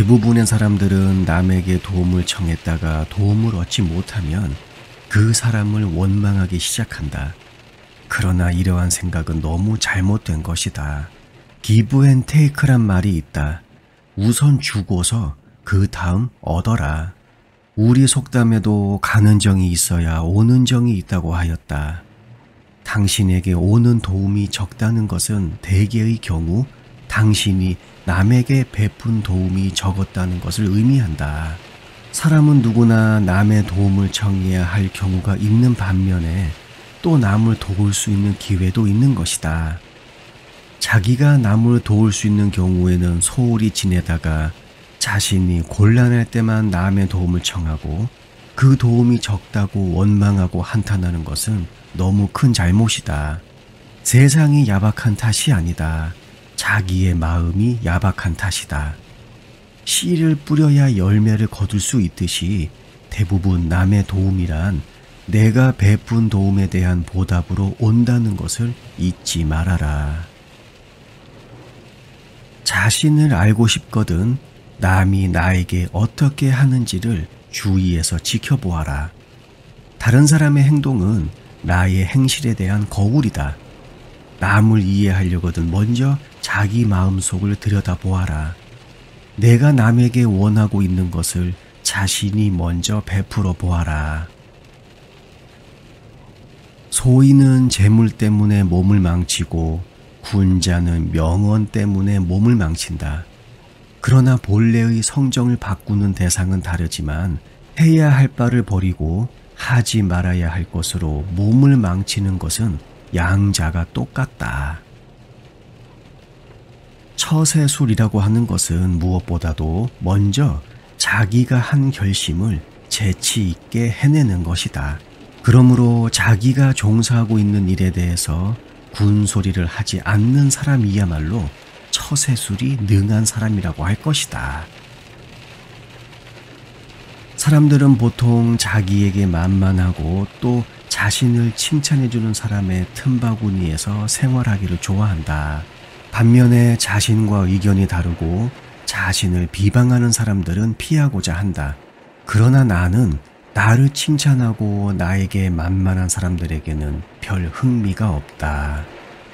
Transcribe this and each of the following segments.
대부분의 사람들은 남에게 도움을 청했다가 도움을 얻지 못하면 그 사람을 원망하기 시작한다. 그러나 이러한 생각은 너무 잘못된 것이다. 기브 앤 테이크란 말이 있다. 우선 주고서 그 다음 얻어라. 우리 속담에도 가는 정이 있어야 오는 정이 있다고 하였다. 당신에게 오는 도움이 적다는 것은 대개의 경우 당신이 남에게 베푼 도움이 적었다는 것을 의미한다. 사람은 누구나 남의 도움을 청해야 할 경우가 있는 반면에 또 남을 도울 수 있는 기회도 있는 것이다. 자기가 남을 도울 수 있는 경우에는 소홀히 지내다가 자신이 곤란할 때만 남의 도움을 청하고 그 도움이 적다고 원망하고 한탄하는 것은 너무 큰 잘못이다. 세상이 야박한 탓이 아니다. 자기의 마음이 야박한 탓이다. 씨를 뿌려야 열매를 거둘 수 있듯이 대부분 남의 도움이란 내가 베푼 도움에 대한 보답으로 온다는 것을 잊지 말아라. 자신을 알고 싶거든 남이 나에게 어떻게 하는지를 주위에서 지켜보아라. 다른 사람의 행동은 나의 행실에 대한 거울이다. 남을 이해하려거든 먼저 자기 마음속을 들여다보아라. 내가 남에게 원하고 있는 것을 자신이 먼저 베풀어 보아라. 소인은 재물 때문에 몸을 망치고 군자는 명언 때문에 몸을 망친다. 그러나 본래의 성정을 바꾸는 대상은 다르지만 해야 할 바를 버리고 하지 말아야 할 것으로 몸을 망치는 것은 양자가 똑같다. 처세술이라고 하는 것은 무엇보다도 먼저 자기가 한 결심을 재치 있게 해내는 것이다. 그러므로 자기가 종사하고 있는 일에 대해서 군소리를 하지 않는 사람이야말로 처세술이 능한 사람이라고 할 것이다. 사람들은 보통 자기에게 만만하고 또 자신을 칭찬해주는 사람의 틈바구니에서 생활하기를 좋아한다. 반면에 자신과 의견이 다르고 자신을 비방하는 사람들은 피하고자 한다. 그러나 나는 나를 칭찬하고 나에게 만만한 사람들에게는 별 흥미가 없다.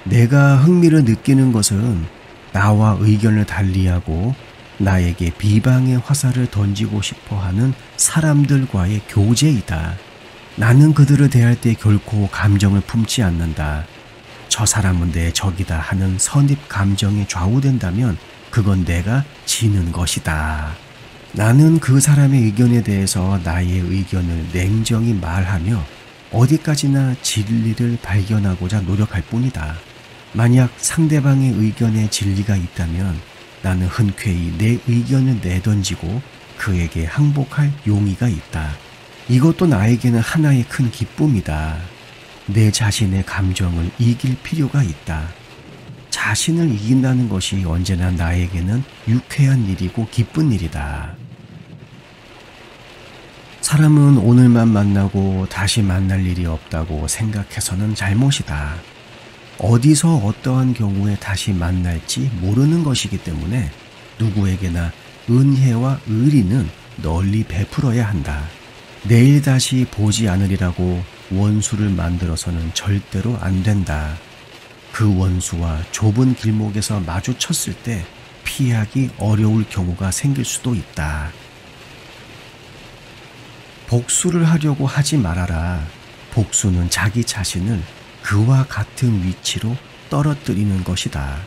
내가 흥미를 느끼는 것은 나와 의견을 달리하고 나에게 비방의 화살을 던지고 싶어하는 사람들과의 교제이다. 나는 그들을 대할 때 결코 감정을 품지 않는다. 저 사람은 내 적이다 하는 선입 감정에 좌우된다면 그건 내가 지는 것이다. 나는 그 사람의 의견에 대해서 나의 의견을 냉정히 말하며 어디까지나 진리를 발견하고자 노력할 뿐이다. 만약 상대방의 의견에 진리가 있다면 나는 흔쾌히 내 의견을 내던지고 그에게 항복할 용의가 있다. 이것도 나에게는 하나의 큰 기쁨이다. 내 자신의 감정을 이길 필요가 있다. 자신을 이긴다는 것이 언제나 나에게는 유쾌한 일이고 기쁜 일이다. 사람은 오늘만 만나고 다시 만날 일이 없다고 생각해서는 잘못이다. 어디서 어떠한 경우에 다시 만날지 모르는 것이기 때문에 누구에게나 은혜와 의리는 널리 베풀어야 한다. 내일 다시 보지 않으리라고 원수를 만들어서는 절대로 안 된다. 그 원수와 좁은 길목에서 마주쳤을 때 피하기 어려울 경우가 생길 수도 있다. 복수를 하려고 하지 말아라. 복수는 자기 자신을 그와 같은 위치로 떨어뜨리는 것이다.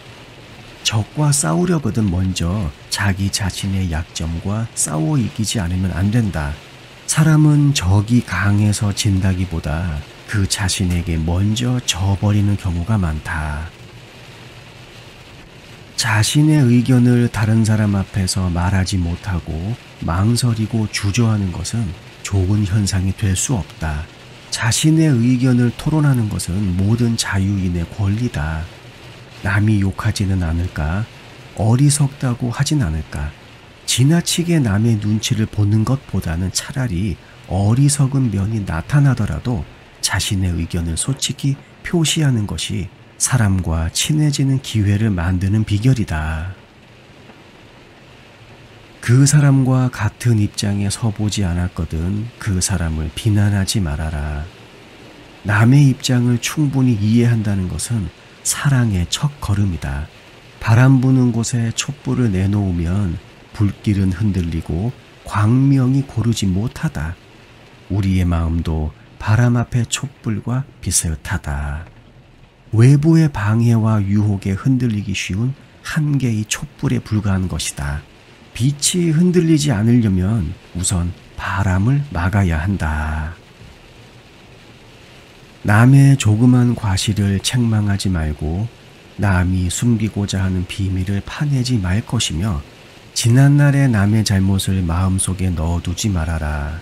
적과 싸우려거든 먼저 자기 자신의 약점과 싸워 이기지 않으면 안 된다. 사람은 적이 강해서 진다기보다 그 자신에게 먼저 져버리는 경우가 많다. 자신의 의견을 다른 사람 앞에서 말하지 못하고 망설이고 주저하는 것은 좋은 현상이 될 수 없다. 자신의 의견을 토론하는 것은 모든 자유인의 권리다. 남이 욕하지는 않을까? 어리석다고 하진 않을까? 지나치게 남의 눈치를 보는 것보다는 차라리 어리석은 면이 나타나더라도 자신의 의견을 솔직히 표시하는 것이 사람과 친해지는 기회를 만드는 비결이다. 그 사람과 같은 입장에 서보지 않았거든 그 사람을 비난하지 말아라. 남의 입장을 충분히 이해한다는 것은 사랑의 첫 걸음이다. 바람 부는 곳에 촛불을 내놓으면 불길은 흔들리고 광명이 고르지 못하다. 우리의 마음도 바람 앞의 촛불과 비슷하다. 외부의 방해와 유혹에 흔들리기 쉬운 한 개의 촛불에 불과한 것이다. 빛이 흔들리지 않으려면 우선 바람을 막아야 한다. 남의 조그만 과실을 책망하지 말고 남이 숨기고자 하는 비밀을 파내지 말 것이며 지난날의 남의 잘못을 마음속에 넣어두지 말아라.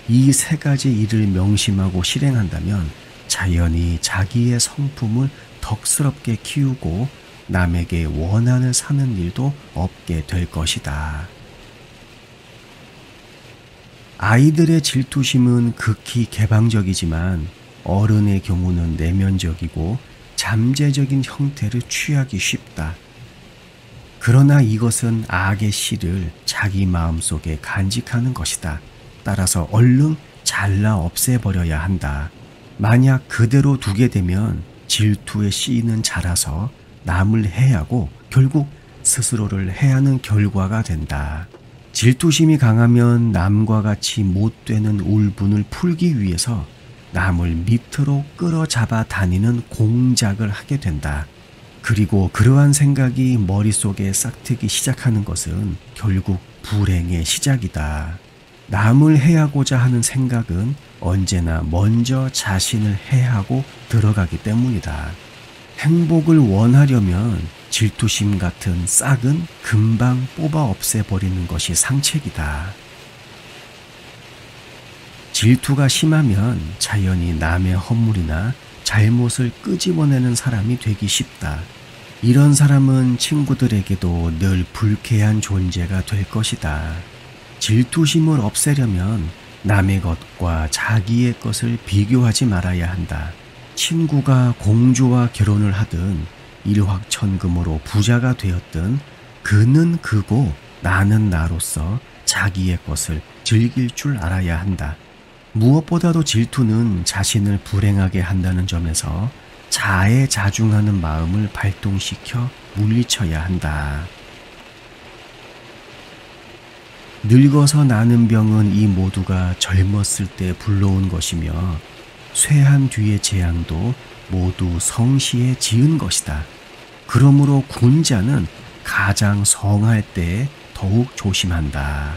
이 세 가지 일을 명심하고 실행한다면 자연히 자기의 성품을 덕스럽게 키우고 남에게 원한을 사는 일도 없게 될 것이다. 아이들의 질투심은 극히 개방적이지만 어른의 경우는 내면적이고 잠재적인 형태를 취하기 쉽다. 그러나 이것은 악의 씨를 자기 마음속에 간직하는 것이다. 따라서 얼른 잘라 없애버려야 한다. 만약 그대로 두게 되면 질투의 씨는 자라서 남을 해하고 결국 스스로를 해하는 결과가 된다. 질투심이 강하면 남과 같이 못 되는 울분을 풀기 위해서 남을 밑으로 끌어잡아 다니는 공작을 하게 된다. 그리고 그러한 생각이 머릿속에 싹트기 시작하는 것은 결국 불행의 시작이다. 남을 해하고자 하는 생각은 언제나 먼저 자신을 해하고 들어가기 때문이다. 행복을 원하려면 질투심 같은 싹은 금방 뽑아 없애버리는 것이 상책이다. 질투가 심하면 자연히 남의 허물이나 잘못을 끄집어내는 사람이 되기 쉽다. 이런 사람은 친구들에게도 늘 불쾌한 존재가 될 것이다. 질투심을 없애려면 남의 것과 자기의 것을 비교하지 말아야 한다. 친구가 공주와 결혼을 하든 일확천금으로 부자가 되었든 그는 그고 나는 나로서 자기의 것을 즐길 줄 알아야 한다. 무엇보다도 질투는 자신을 불행하게 한다는 점에서 자애자중하는 마음을 발동시켜 물리쳐야 한다. 늙어서 나는 병은 이 모두가 젊었을 때 불러온 것이며 쇠한 뒤의 재앙도 모두 성시에 지은 것이다. 그러므로 군자는 가장 성할 때에 더욱 조심한다.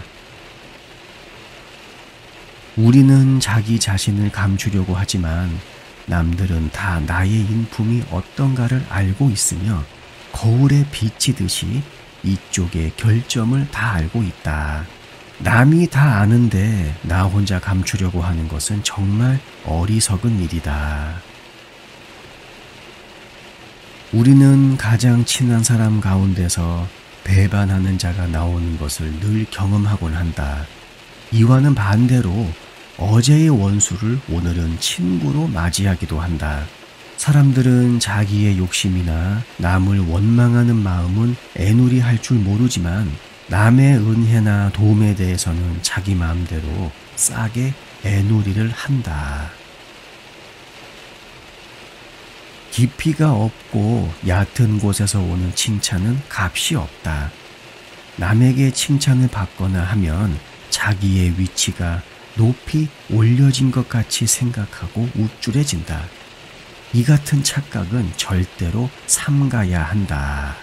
우리는 자기 자신을 감추려고 하지만 남들은 다 나의 인품이 어떤가를 알고 있으며 거울에 비치듯이 이쪽의 결점을 다 알고 있다. 남이 다 아는데 나 혼자 감추려고 하는 것은 정말 어리석은 일이다. 우리는 가장 친한 사람 가운데서 배반하는 자가 나오는 것을 늘 경험하곤 한다. 이와는 반대로 어제의 원수를 오늘은 친구로 맞이하기도 한다. 사람들은 자기의 욕심이나 남을 원망하는 마음은 애누리 할 줄 모르지만 남의 은혜나 도움에 대해서는 자기 마음대로 싸게 애누리를 한다. 깊이가 없고 얕은 곳에서 오는 칭찬은 값이 없다. 남에게 칭찬을 받거나 하면 자기의 위치가 높이 올려진 것 같이 생각하고 우쭐해진다. 이 같은 착각은 절대로 삼가야 한다.